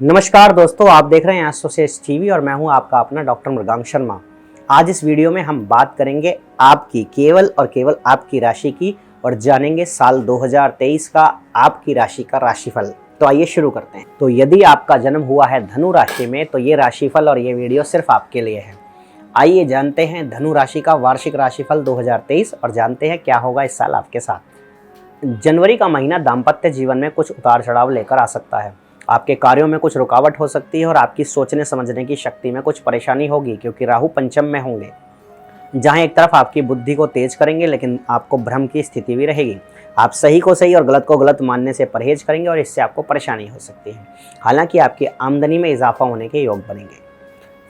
नमस्कार दोस्तों, आप देख रहे हैं एस्ट्रोसेट्स टीवी और मैं हूं आपका अपना डॉक्टर मृगांक शर्मा। आज इस वीडियो में हम बात करेंगे आपकी केवल और केवल आपकी राशि की और जानेंगे साल 2023 का आपकी राशि का राशिफल। तो आइए शुरू करते हैं। तो यदि आपका जन्म हुआ है धनु राशि में तो ये राशिफल और ये वीडियो सिर्फ आपके लिए है। आइए जानते हैं धनु राशि का वार्षिक राशिफल 2023 और जानते हैं क्या होगा इस साल आपके साथ। जनवरी का महीना दाम्पत्य जीवन में कुछ उतार चढ़ाव लेकर आ सकता है। आपके कार्यों में कुछ रुकावट हो सकती है और आपकी सोचने समझने की शक्ति में कुछ परेशानी होगी क्योंकि राहु पंचम में होंगे, जहां एक तरफ आपकी बुद्धि को तेज करेंगे लेकिन आपको भ्रम की स्थिति भी रहेगी। आप सही को सही और गलत को गलत मानने से परहेज करेंगे और इससे आपको परेशानी हो सकती है। हालांकि आपकी आमदनी में इजाफा होने के योग बनेंगे।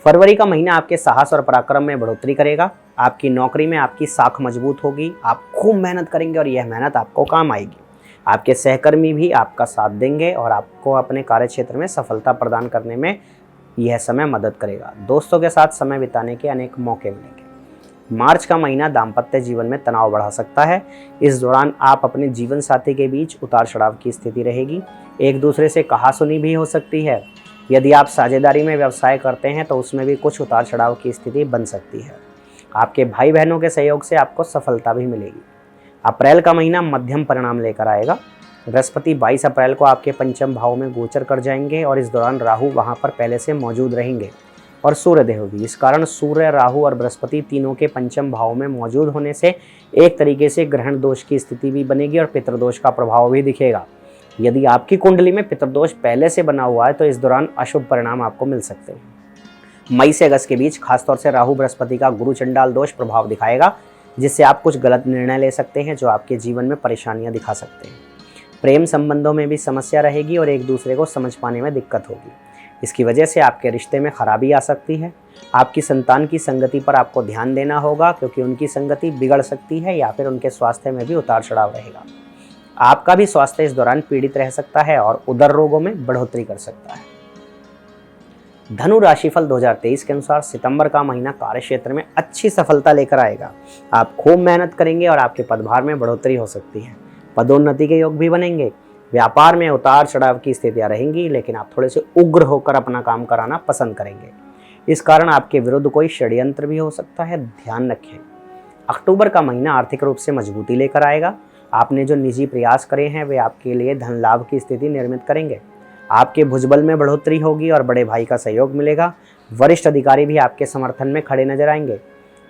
फरवरी का महीना आपके साहस और पराक्रम में बढ़ोतरी करेगा। आपकी नौकरी में आपकी साख मजबूत होगी। आप खूब मेहनत करेंगे और यह मेहनत आपको काम आएगी। आपके सहकर्मी भी आपका साथ देंगे और आपको अपने कार्यक्षेत्र में सफलता प्रदान करने में यह समय मदद करेगा। दोस्तों के साथ समय बिताने के अनेक मौके मिलेंगे। मार्च का महीना दाम्पत्य जीवन में तनाव बढ़ा सकता है। इस दौरान आप अपने जीवन साथी के बीच उतार चढ़ाव की स्थिति रहेगी। एक दूसरे से कहासुनी भी हो सकती है। यदि आप साझेदारी में व्यवसाय करते हैं तो उसमें भी कुछ उतार चढ़ाव की स्थिति बन सकती है। आपके भाई बहनों के सहयोग से आपको सफलता भी मिलेगी। अप्रैल का महीना मध्यम परिणाम लेकर आएगा। बृहस्पति 22 अप्रैल को आपके पंचम भाव में गोचर कर जाएंगे और इस दौरान राहु वहां पर पहले से मौजूद रहेंगे और सूर्यदेव भी। इस कारण सूर्य, राहु और बृहस्पति तीनों के पंचम भाव में मौजूद होने से एक तरीके से ग्रहण दोष की स्थिति भी बनेगी और पितृदोष का प्रभाव भी दिखेगा। यदि आपकी कुंडली में पितृदोष पहले से बना हुआ है तो इस दौरान अशुभ परिणाम आपको मिल सकते हैं। मई से अगस्त के बीच खासतौर से राहु बृहस्पति का गुरु चंडाल दोष प्रभाव दिखाएगा, जिससे आप कुछ गलत निर्णय ले सकते हैं जो आपके जीवन में परेशानियां दिखा सकते हैं। प्रेम संबंधों में भी समस्या रहेगी और एक दूसरे को समझ पाने में दिक्कत होगी। इसकी वजह से आपके रिश्ते में खराबी आ सकती है। आपकी संतान की संगति पर आपको ध्यान देना होगा क्योंकि उनकी संगति बिगड़ सकती है या फिर उनके स्वास्थ्य में भी उतार चढ़ाव रहेगा। आपका भी स्वास्थ्य इस दौरान पीड़ित रह सकता है और उदर रोगों में बढ़ोतरी कर सकता है। धनु राशिफल 2023 के अनुसार सितंबर का महीना कार्यक्षेत्र में अच्छी सफलता लेकर आएगा। आप खूब मेहनत करेंगे और आपके पदभार में बढ़ोतरी हो सकती है। पदोन्नति के योग भी बनेंगे। व्यापार में उतार चढ़ाव की स्थितियां रहेंगी लेकिन आप थोड़े से उग्र होकर अपना काम कराना पसंद करेंगे। इस कारण आपके विरुद्ध कोई षड्यंत्र भी हो सकता है, ध्यान रखें। अक्टूबर का महीना आर्थिक रूप से मजबूती लेकर आएगा। आपने जो निजी प्रयास करे हैं वे आपके लिए धन लाभ की स्थिति निर्मित करेंगे। आपके भुजबल में बढ़ोतरी होगी और बड़े भाई का सहयोग मिलेगा। वरिष्ठ अधिकारी भी आपके समर्थन में खड़े नजर आएंगे।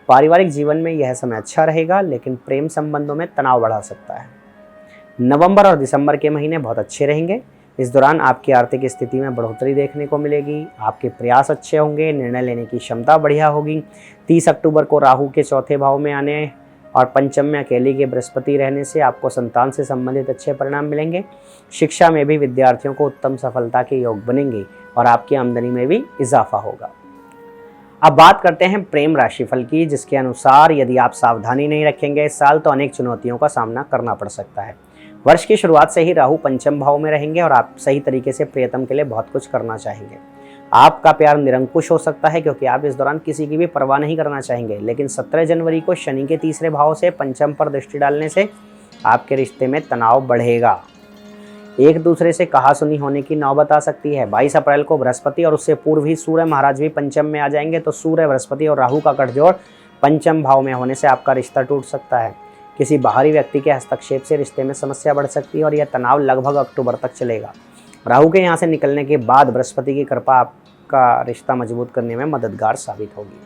पारिवारिक जीवन में यह समय अच्छा रहेगा लेकिन प्रेम संबंधों में तनाव बढ़ा सकता है। नवंबर और दिसंबर के महीने बहुत अच्छे रहेंगे। इस दौरान आपकी आर्थिक स्थिति में बढ़ोतरी देखने को मिलेगी। आपके प्रयास अच्छे होंगे, निर्णय लेने की क्षमता बढ़िया होगी। 30 अक्टूबर को राहु के चौथे भाव में आने और पंचम में अकेले के बृहस्पति रहने से आपको संतान से संबंधित अच्छे परिणाम मिलेंगे। शिक्षा में भी विद्यार्थियों को उत्तम सफलता के योग बनेंगे और आपकी आमदनी में भी इजाफा होगा। अब बात करते हैं प्रेम राशिफल की, जिसके अनुसार यदि आप सावधानी नहीं रखेंगे इस साल तो अनेक चुनौतियों का सामना करना पड़ सकता है। वर्ष की शुरुआत से ही राहु पंचम भाव में रहेंगे और आप सही तरीके से प्रियतम के लिए बहुत कुछ करना चाहेंगे। आपका प्यार निरंकुश हो सकता है क्योंकि आप इस दौरान किसी की भी परवाह नहीं करना चाहेंगे। लेकिन 17 जनवरी को शनि के तीसरे भाव से पंचम पर दृष्टि डालने से आपके रिश्ते में तनाव बढ़ेगा। एक दूसरे से कहासुनी होने की नौबत आ सकती है। 22 अप्रैल को बृहस्पति और उससे पूर्व ही सूर्य महाराज भी पंचम में आ जाएंगे तो सूर्य, बृहस्पति और राहु का गठजोड़ पंचम भाव में होने से आपका रिश्ता टूट सकता है। किसी बाहरी व्यक्ति के हस्तक्षेप से रिश्ते में समस्या बढ़ सकती है और यह तनाव लगभग अक्टूबर तक चलेगा। राहु के यहाँ से निकलने के बाद बृहस्पति की कृपा आपका रिश्ता मजबूत करने में मददगार साबित होगी।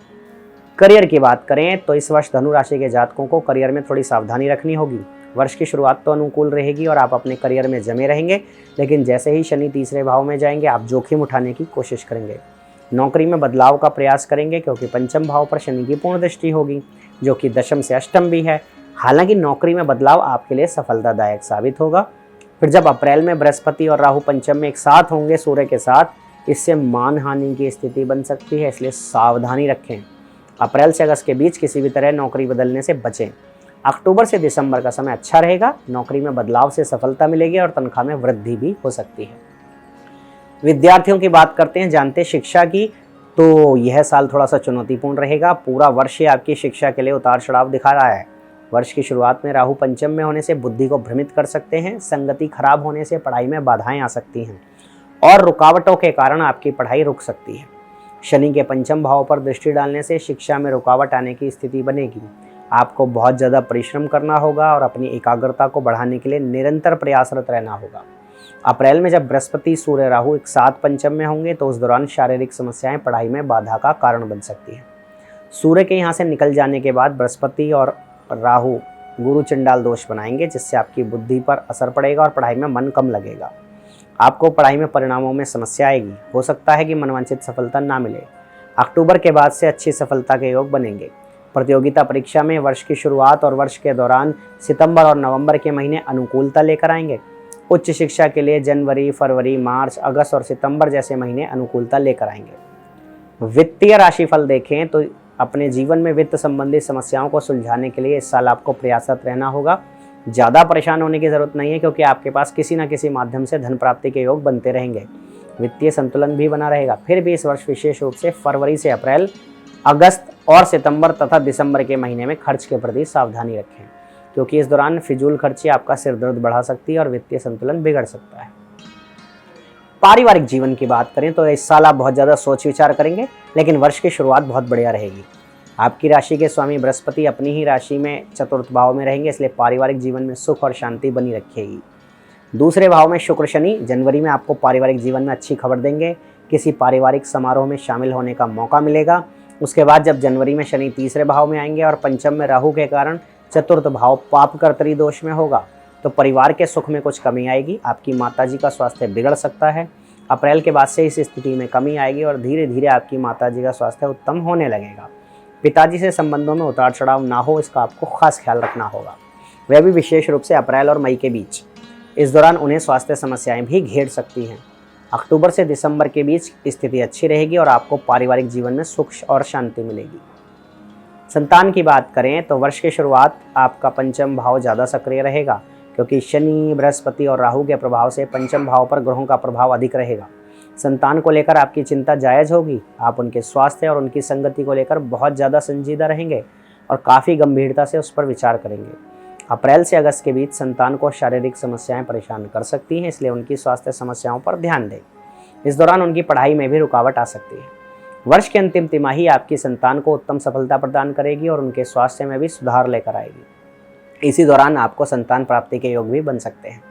करियर की बात करें तो इस वर्ष धनु राशि के जातकों को करियर में थोड़ी सावधानी रखनी होगी। वर्ष की शुरुआत तो अनुकूल रहेगी और आप अपने करियर में जमे रहेंगे, लेकिन जैसे ही शनि तीसरे भाव में जाएंगे आप जोखिम उठाने की कोशिश करेंगे। नौकरी में बदलाव का प्रयास करेंगे क्योंकि पंचम भाव पर शनि की पूर्ण दृष्टि होगी जो कि दशम से अष्टम भी है। हालांकि नौकरी में बदलाव आपके लिए सफलतादायक साबित होगा। फिर जब अप्रैल में बृहस्पति और राहु पंचम में एक साथ होंगे सूर्य के साथ, इससे मान हानि की स्थिति बन सकती है, इसलिए सावधानी रखें। अप्रैल से अगस्त के बीच किसी भी तरह नौकरी बदलने से बचें। अक्टूबर से दिसंबर का समय अच्छा रहेगा। नौकरी में बदलाव से सफलता मिलेगी और तनख्वाह में वृद्धि भी हो सकती है। विद्यार्थियों की बात करते हैं, जानते शिक्षा की, तो यह साल थोड़ा सा चुनौतीपूर्ण रहेगा। पूरा वर्ष ही आपकी शिक्षा के लिए उतार चढ़ाव दिखा रहा है। वर्ष की शुरुआत में राहु पंचम में होने से बुद्धि को भ्रमित कर सकते हैं। संगति खराब होने से पढ़ाई में बाधाएं आ सकती हैं और रुकावटों के कारण आपकी पढ़ाई रुक सकती है। शनि के पंचम भाव पर दृष्टि डालने से शिक्षा में रुकावट आने की स्थिति बनेगी। आपको बहुत ज़्यादा परिश्रम करना होगा और अपनी एकाग्रता को बढ़ाने के लिए निरंतर प्रयासरत रहना होगा। अप्रैल में जब बृहस्पति, सूर्य, राहु एक साथ पंचम में होंगे तो उस दौरान शारीरिक समस्याएं पढ़ाई में बाधा का कारण बन सकती हैं। सूर्य के यहाँ से निकल जाने के बाद बृहस्पति और राहु गुरु चंडाल दोष बनाएंगे, जिससे आपकी बुद्धि पर असर पड़ेगा और पढ़ाई में मन कम लगेगा। आपको पढ़ाई में परिणामों में समस्या आएगी। हो सकता है कि मनवांछित सफलता ना मिले। अक्टूबर के बाद से अच्छी सफलता के योग बनेंगे। प्रतियोगिता परीक्षा में वर्ष की शुरुआत और वर्ष के दौरान सितंबर और नवंबर के महीने अनुकूलता लेकर आएंगे। उच्च शिक्षा के लिए जनवरी, फरवरी, मार्च, अगस्त और सितंबर जैसे महीने अनुकूलता लेकर आएंगे। वित्तीय राशिफल देखें तो अपने जीवन में वित्त संबंधी समस्याओं को सुलझाने के लिए इस साल आपको प्रयासरत रहना होगा। ज़्यादा परेशान होने की ज़रूरत नहीं है, क्योंकि आपके पास किसी न किसी माध्यम से धन प्राप्ति के योग बनते रहेंगे। वित्तीय संतुलन भी बना रहेगा। फिर भी इस वर्ष विशेष रूप से फरवरी से अप्रैल, अगस्त और सितंबर तथा दिसंबर के महीने में खर्च के प्रति सावधानी रखें, क्योंकि इस दौरान फिजूल खर्ची आपका सिर दर्द बढ़ा सकती है और वित्तीय संतुलन बिगड़ सकता है। पारिवारिक जीवन की बात करें तो इस साल आप बहुत ज़्यादा सोच विचार करेंगे, लेकिन वर्ष की शुरुआत बहुत बढ़िया रहेगी। आपकी राशि के स्वामी बृहस्पति अपनी ही राशि में चतुर्थ भाव में रहेंगे, इसलिए पारिवारिक जीवन में सुख और शांति बनी रखेगी। दूसरे भाव में शुक्र शनि जनवरी में आपको पारिवारिक जीवन में अच्छी खबर देंगे। किसी पारिवारिक समारोह में शामिल होने का मौका मिलेगा। उसके बाद जब जनवरी में शनि तीसरे भाव में आएंगे और पंचम में राहु के कारण चतुर्थ भाव पापकर्तरी दोष में होगा, तो परिवार के सुख में कुछ कमी आएगी। आपकी माताजी का स्वास्थ्य बिगड़ सकता है। अप्रैल के बाद से इस स्थिति में कमी आएगी और धीरे धीरे आपकी माताजी का स्वास्थ्य उत्तम होने लगेगा। पिताजी से संबंधों में उतार चढ़ाव ना हो, इसका आपको खास ख्याल रखना होगा, वह भी विशेष रूप से अप्रैल और मई के बीच। इस दौरान उन्हें स्वास्थ्य समस्याएं भी घेर सकती हैं। अक्टूबर से दिसंबर के बीच स्थिति अच्छी रहेगी और आपको पारिवारिक जीवन में सुख और शांति मिलेगी। संतान की बात करें तो वर्ष की शुरुआत आपका पंचम भाव ज़्यादा सक्रिय रहेगा, क्योंकि शनि, बृहस्पति और राहु के प्रभाव से पंचम भाव पर ग्रहों का प्रभाव अधिक रहेगा। संतान को लेकर आपकी चिंता जायज़ होगी। आप उनके स्वास्थ्य और उनकी संगति को लेकर बहुत ज़्यादा संजीदा रहेंगे और काफ़ी गंभीरता से उस पर विचार करेंगे। अप्रैल से अगस्त के बीच संतान को शारीरिक समस्याएं परेशान कर सकती हैं, इसलिए उनकी स्वास्थ्य समस्याओं पर ध्यान दें। इस दौरान उनकी पढ़ाई में भी रुकावट आ सकती है। वर्ष की अंतिम तिमाही आपकी संतान को उत्तम सफलता प्रदान करेगी और उनके स्वास्थ्य में भी सुधार लेकर आएगी। इसी दौरान आपको संतान प्राप्ति के योग भी बन सकते हैं।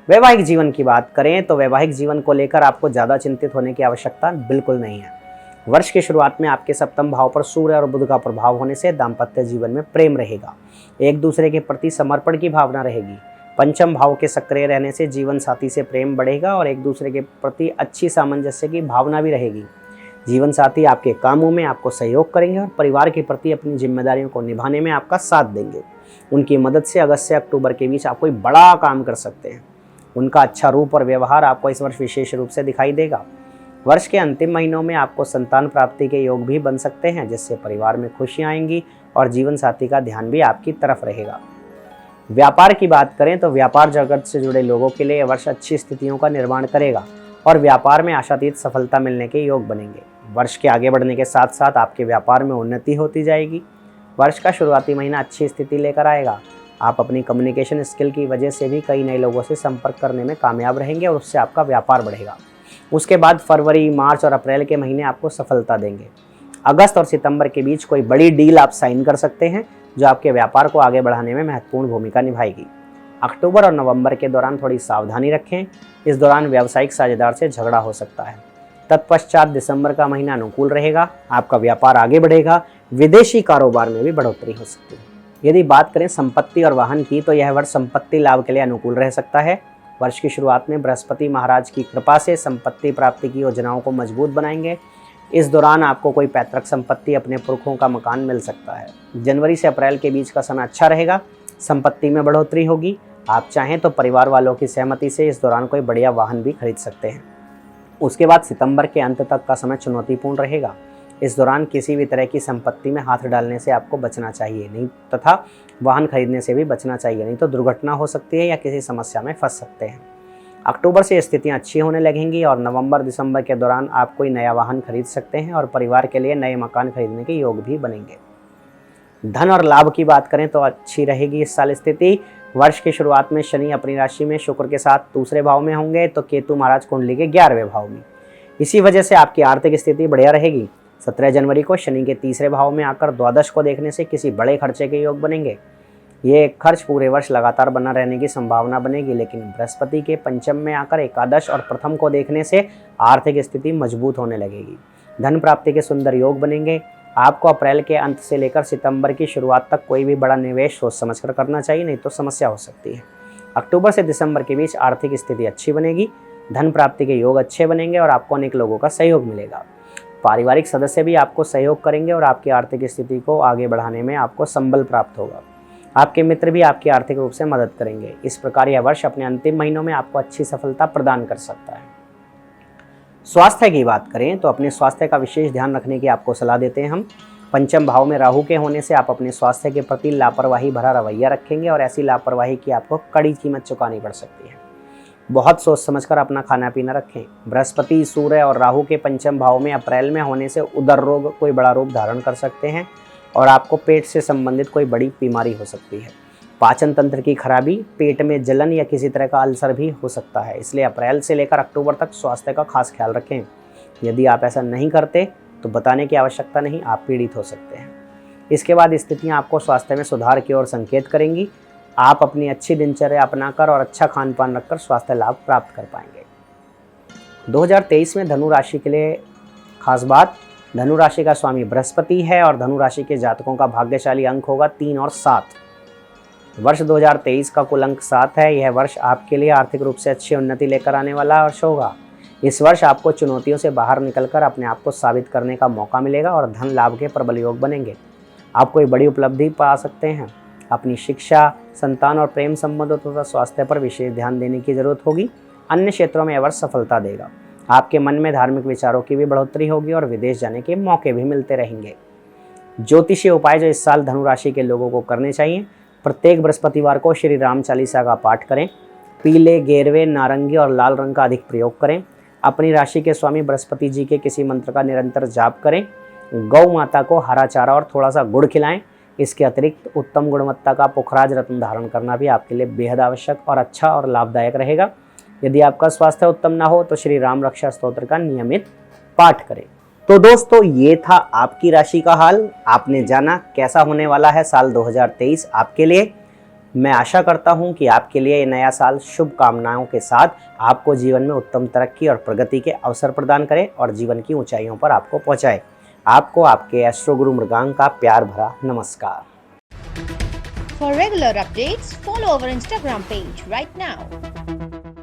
वैवाहिक जीवन की बात करें तो वैवाहिक जीवन को लेकर आपको ज़्यादा चिंतित होने की आवश्यकता बिल्कुल नहीं है। वर्ष की शुरुआत में आपके सप्तम भाव पर सूर्य और बुध का प्रभाव होने से दाम्पत्य जीवन में प्रेम रहेगा। एक दूसरे के प्रति समर्पण की भावना रहेगी। पंचम भाव के सक्रिय रहने से जीवन साथी से प्रेम बढ़ेगा और एक दूसरे के प्रति अच्छी सामंजस्य की भावना भी रहेगी। जीवन साथी आपके कामों में आपको सहयोग करेंगे और परिवार के प्रति अपनी जिम्मेदारियों को निभाने में आपका साथ देंगे। उनकी मदद से अगस्त से अक्टूबर के बीच आप कोई बड़ा काम कर सकते हैं। उनका अच्छा रूप और व्यवहार आपको इस वर्ष विशेष रूप से दिखाई देगा। वर्ष के अंतिम महीनों में आपको संतान प्राप्ति के योग भी बन सकते हैं, जिससे परिवार में खुशियां आएंगी और जीवन साथी का ध्यान भी आपकी तरफ रहेगा। व्यापार की बात करें तो व्यापार जगत से जुड़े लोगों के लिए यह वर्ष अच्छी स्थितियों का निर्माण करेगा और व्यापार में आशातीत सफलता मिलने के योग बनेंगे। वर्ष के आगे बढ़ने के साथ साथ आपके व्यापार में उन्नति होती जाएगी। वर्ष का शुरुआती महीना अच्छी स्थिति लेकर आएगा। आप अपनी कम्युनिकेशन स्किल की वजह से भी कई नए लोगों से संपर्क करने में कामयाब रहेंगे और उससे आपका व्यापार बढ़ेगा। उसके बाद फरवरी, मार्च और अप्रैल के महीने आपको सफलता देंगे। अगस्त और सितंबर के बीच कोई बड़ी डील आप साइन कर सकते हैं, जो आपके व्यापार को आगे बढ़ाने में महत्वपूर्ण भूमिका निभाएगी। अक्टूबर और नवंबर के दौरान थोड़ी सावधानी रखें। इस दौरान व्यावसायिक साझेदार से झगड़ा हो सकता है। तत्पश्चात दिसंबर का महीना अनुकूल रहेगा। आपका व्यापार आगे बढ़ेगा। विदेशी कारोबार में भी बढ़ोतरी हो सकती है। यदि बात करें संपत्ति और वाहन की तो यह वर्ष संपत्ति लाभ के लिए अनुकूल रह सकता है। वर्ष की शुरुआत में बृहस्पति महाराज की कृपा से संपत्ति प्राप्ति की योजनाओं को मजबूत बनाएंगे। इस दौरान आपको कोई पैतृक संपत्ति, अपने पुरखों का मकान मिल सकता है। जनवरी से अप्रैल के बीच का समय अच्छा रहेगा। संपत्ति में बढ़ोतरी होगी। आप चाहें तो परिवार वालों की सहमति से इस दौरान कोई बढ़िया वाहन भी खरीद सकते हैं। उसके बाद सितंबर के अंत तक का समय चुनौतीपूर्ण रहेगा। इस दौरान किसी भी तरह की संपत्ति में हाथ डालने से आपको बचना चाहिए नहीं, तथा वाहन खरीदने से भी बचना चाहिए, नहीं तो दुर्घटना हो सकती है या किसी समस्या में फंस सकते हैं। अक्टूबर से स्थितियां अच्छी होने लगेंगी और नवंबर, दिसंबर के दौरान आप कोई नया वाहन खरीद सकते हैं और परिवार के लिए नए मकान खरीदने के योग भी बनेंगे। धन और लाभ की बात करें तो अच्छी रहेगी इस साल स्थिति। वर्ष की शुरुआत में शनि अपनी राशि में शुक्र के साथ दूसरे भाव में होंगे, तो केतु महाराज कुंडली के 11वें भाव में। इसी वजह से आपकी आर्थिक स्थिति बढ़िया रहेगी। 17 जनवरी को शनि के तीसरे भाव में आकर द्वादश को देखने से किसी बड़े खर्चे के योग बनेंगे। ये खर्च पूरे वर्ष लगातार बना रहने की संभावना बनेगी, लेकिन बृहस्पति के पंचम में आकर एकादश और प्रथम को देखने से आर्थिक स्थिति मजबूत होने लगेगी। धन प्राप्ति के सुंदर योग बनेंगे। आपको अप्रैल के अंत से लेकर सितंबर की शुरुआत तक कोई भी बड़ा निवेश सोच समझकर करना चाहिए, नहीं तो समस्या हो सकती है। अक्टूबर से दिसंबर के बीच आर्थिक स्थिति अच्छी बनेगी, धन प्राप्ति के योग अच्छे बनेंगे और आपको अनेक लोगों का सहयोग मिलेगा। पारिवारिक सदस्य भी आपको सहयोग करेंगे और आपकी आर्थिक स्थिति को आगे बढ़ाने में आपको संबल प्राप्त होगा। आपके मित्र भी आपकी आर्थिक रूप से मदद करेंगे। इस प्रकार यह वर्ष अपने अंतिम महीनों में आपको अच्छी सफलता प्रदान कर सकता है। स्वास्थ्य की बात करें तो अपने स्वास्थ्य का विशेष ध्यान रखने की आपको सलाह देते हैं हम। पंचम भाव में राहु के होने से आप अपने स्वास्थ्य के प्रति लापरवाही भरा रवैया रखेंगे और ऐसी लापरवाही की आपको कड़ी कीमत चुकानी पड़ सकती है। बहुत सोच समझकर अपना खाना पीना रखें। बृहस्पति, सूर्य और राहु के पंचम भाव में अप्रैल में होने से उदर रोग कोई बड़ा रूप धारण कर सकते हैं और आपको पेट से संबंधित कोई बड़ी बीमारी हो सकती है। पाचन तंत्र की खराबी, पेट में जलन या किसी तरह का अल्सर भी हो सकता है। इसलिए अप्रैल से लेकर अक्टूबर तक स्वास्थ्य का खास ख्याल रखें। यदि आप ऐसा नहीं करते तो बताने की आवश्यकता नहीं, आप पीड़ित हो सकते हैं। इसके बाद स्थितियां आपको स्वास्थ्य में सुधार की ओर संकेत करेंगी। आप अपनी अच्छी दिनचर्या अपनाकर और अच्छा खान पान रखकर स्वास्थ्य लाभ प्राप्त कर पाएंगे। 2023 में धनु राशि के लिए खास बात, धनु राशि का स्वामी बृहस्पति है और धनु राशि के जातकों का भाग्यशाली अंक होगा 3 और 7। वर्ष 2023 का कुल अंक 7 है। यह वर्ष आपके लिए आर्थिक रूप से अच्छी उन्नति लेकर आने वाला वर्ष होगा। इस वर्ष आपको चुनौतियों से बाहर निकलकर अपने आप को साबित करने का मौका मिलेगा और धन लाभ के प्रबल योग बनेंगे। आप कोई बड़ी उपलब्धि पा सकते हैं। अपनी शिक्षा, संतान और प्रेम संबंधों तथा स्वास्थ्य पर विशेष ध्यान देने की जरूरत होगी। अन्य क्षेत्रों में यह वर्ष सफलता देगा। आपके मन में धार्मिक विचारों की भी बढ़ोतरी होगी और विदेश जाने के मौके भी मिलते रहेंगे। ज्योतिषीय उपाय जो इस साल धनु राशि के लोगों को करने चाहिए, प्रत्येक बृहस्पतिवार को श्री राम चालीसा का पाठ करें। पीले, गेरवे, नारंगी और लाल रंग का अधिक प्रयोग करें। अपनी राशि के स्वामी बृहस्पति जी के किसी मंत्र का निरंतर जाप करें। गौ माता को हरा चारा और थोड़ा सा गुड़ खिलाएं। इसके अतिरिक्त उत्तम गुणवत्ता का पुखराज रत्न धारण करना भी आपके लिए बेहद आवश्यक और अच्छा और लाभदायक रहेगा। यदि आपका स्वास्थ्य उत्तम ना हो तो श्री राम रक्षा स्तोत्र का नियमित पाठ करें। तो दोस्तों, ये था आपकी राशि का हाल। आपने जाना कैसा होने वाला है साल 2023 आपके लिए। मैं आशा करता हूं कि आपके लिए ये नया साल शुभकामनाओं के साथ आपको जीवन में उत्तम तरक्की और प्रगति के अवसर प्रदान करे और जीवन की ऊंचाइयों पर आपको पहुंचाए। आपको आपके एस्ट्रो गुरु मृगांक का प्यार भरा नमस्कार। For regular updates, follow our Instagram page right now.